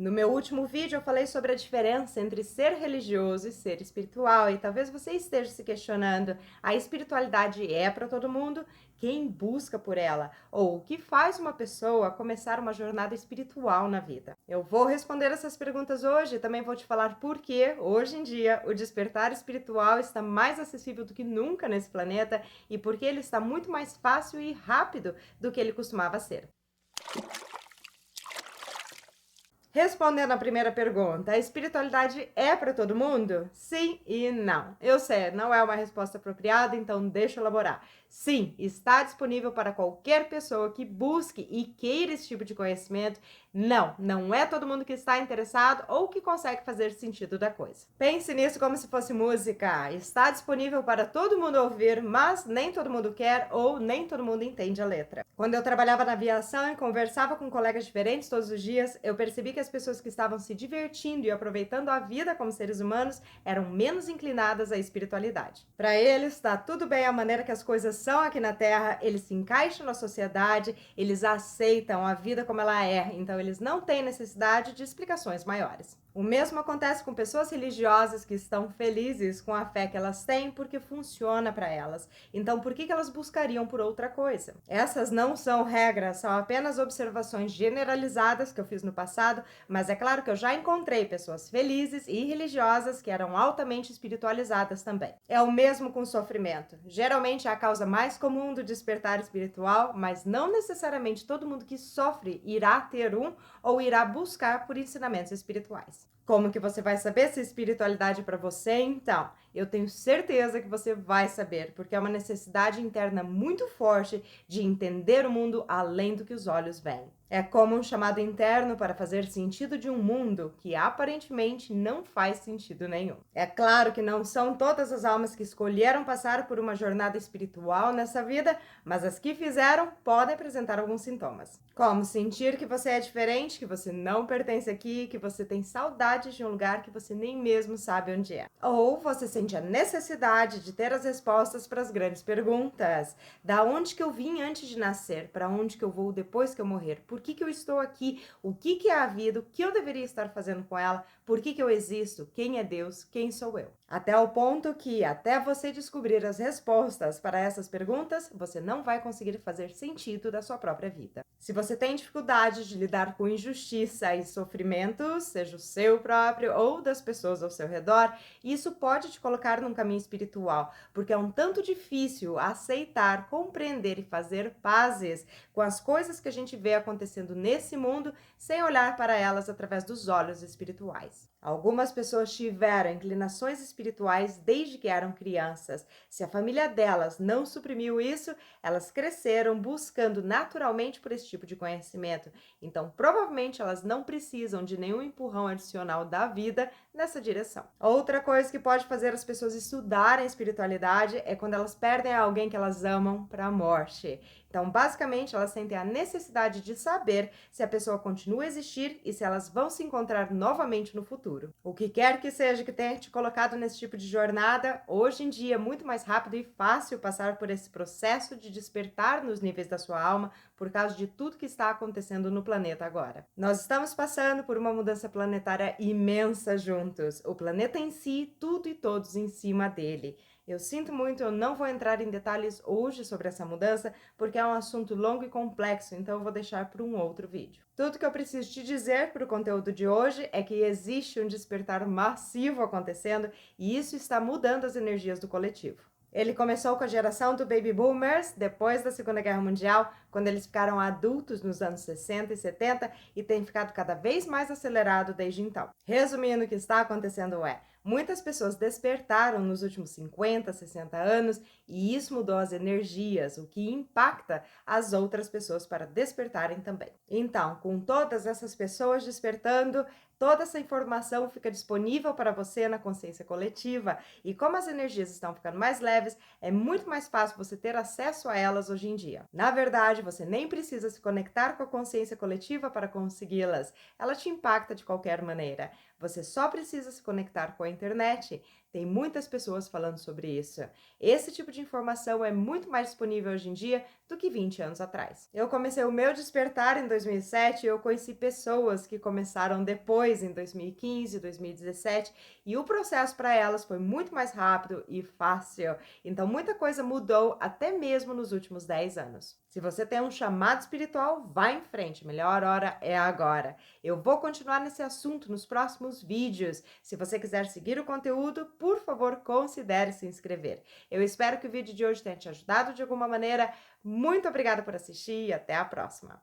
No meu último vídeo eu falei sobre a diferença entre ser religioso e ser espiritual, e talvez você esteja se questionando: a espiritualidade é para todo mundo? Quem busca por ela? Ou o que faz uma pessoa começar uma jornada espiritual na vida? Eu vou responder essas perguntas hoje e também vou te falar por que, hoje em dia, o despertar espiritual está mais acessível do que nunca nesse planeta e por que ele está muito mais fácil e rápido do que ele costumava ser. Respondendo a primeira pergunta, a espiritualidade é para todo mundo? Sim e não. Eu sei, não é uma resposta apropriada, então deixa eu elaborar. Sim, está disponível para qualquer pessoa que busque e queira esse tipo de conhecimento. Não, não é todo mundo que está interessado ou que consegue fazer sentido da coisa. Pense nisso como se fosse música. Está disponível para todo mundo ouvir, mas nem todo mundo quer ou nem todo mundo entende a letra. Quando eu trabalhava na aviação e conversava com colegas diferentes todos os dias, eu percebi que as pessoas que estavam se divertindo e aproveitando a vida como seres humanos eram menos inclinadas à espiritualidade. Para eles, está tudo bem a maneira que as coisas são aqui na Terra, eles se encaixam na sociedade, eles aceitam a vida como ela é, então eles não têm necessidade de explicações maiores. O mesmo acontece com pessoas religiosas que estão felizes com a fé que elas têm porque funciona para elas. Então, por que elas buscariam por outra coisa? Essas não são regras, são apenas observações generalizadas que eu fiz no passado, mas é claro que eu já encontrei pessoas felizes e religiosas que eram altamente espiritualizadas também. É o mesmo com o sofrimento. Geralmente é a causa mais comum do despertar espiritual, mas não necessariamente todo mundo que sofre irá ter um ou irá buscar por ensinamentos espirituais. Como que você vai saber se espiritualidade é para você? Então, eu tenho certeza que você vai saber, porque é uma necessidade interna muito forte de entender o mundo além do que os olhos veem. É como um chamado interno para fazer sentido de um mundo que aparentemente não faz sentido nenhum. É claro que não são todas as almas que escolheram passar por uma jornada espiritual nessa vida, mas as que fizeram podem apresentar alguns sintomas. Como sentir que você é diferente, que você não pertence aqui, que você tem saudades de um lugar que você nem mesmo sabe onde é. Ou você sente a necessidade de ter as respostas para as grandes perguntas. Da onde que eu vim antes de nascer? Para onde que eu vou depois que eu morrer? Por que eu estou aqui? O que é a vida? O que eu deveria estar fazendo com ela? Por que eu existo? Quem é Deus? Quem sou eu? Até o ponto que, até você descobrir as respostas para essas perguntas, você não vai conseguir fazer sentido da sua própria vida. Se você tem dificuldade de lidar com injustiça e sofrimento, seja o seu próprio ou das pessoas ao seu redor, isso pode te colocar num caminho espiritual, porque é um tanto difícil aceitar, compreender e fazer pazes com as coisas que a gente vê acontecendo nesse mundo sem olhar para elas através dos olhos espirituais. Algumas pessoas tiveram inclinações espirituais desde que eram crianças. Se a família delas não suprimiu isso, elas cresceram buscando naturalmente por esse tipo de conhecimento. Então, provavelmente elas não precisam de nenhum empurrão adicional da vida nessa direção. Outra coisa que pode fazer as pessoas estudarem espiritualidade é quando elas perdem alguém que elas amam para a morte. Então, basicamente, elas sentem a necessidade de saber se a pessoa continua a existir e se elas vão se encontrar novamente no futuro. O que quer que seja que tenha te colocado nesse tipo de jornada, hoje em dia é muito mais rápido e fácil passar por esse processo de despertar nos níveis da sua alma por causa de tudo que está acontecendo no planeta agora. Nós estamos passando por uma mudança planetária imensa juntos. O planeta em si, tudo e todos em cima dele. Eu sinto muito, eu não vou entrar em detalhes hoje sobre essa mudança, porque é um assunto longo e complexo, então eu vou deixar para um outro vídeo. Tudo que eu preciso te dizer para o conteúdo de hoje é que existe um despertar massivo acontecendo e isso está mudando as energias do coletivo. Ele começou com a geração do Baby Boomers, depois da Segunda Guerra Mundial, quando eles ficaram adultos nos anos 60 e 70 e tem ficado cada vez mais acelerado desde então. Resumindo, o que está acontecendo é: muitas pessoas despertaram nos últimos 50, 60 anos e isso mudou as energias, o que impacta as outras pessoas para despertarem também. Então, com todas essas pessoas despertando, toda essa informação fica disponível para você na consciência coletiva e como as energias estão ficando mais leves, leves, é muito mais fácil você ter acesso a elas hoje em dia. Na verdade, você nem precisa se conectar com a consciência coletiva para consegui-las. Ela te impacta de qualquer maneira. Você só precisa se conectar com a internet. Tem muitas pessoas falando sobre isso. Esse tipo de informação é muito mais disponível hoje em dia do que 20 anos atrás. Eu comecei o meu despertar em 2007 e eu conheci pessoas que começaram depois, em 2015, 2017, e o processo para elas foi muito mais rápido e fácil. Então, muita coisa mudou até mesmo nos últimos 10 anos. Se você tem um chamado espiritual, vá em frente. Melhor hora é agora. Eu vou continuar nesse assunto nos próximos vídeos. Se você quiser seguir o conteúdo, por favor, considere se inscrever. Eu espero que o vídeo de hoje tenha te ajudado de alguma maneira. Muito obrigada por assistir e até a próxima!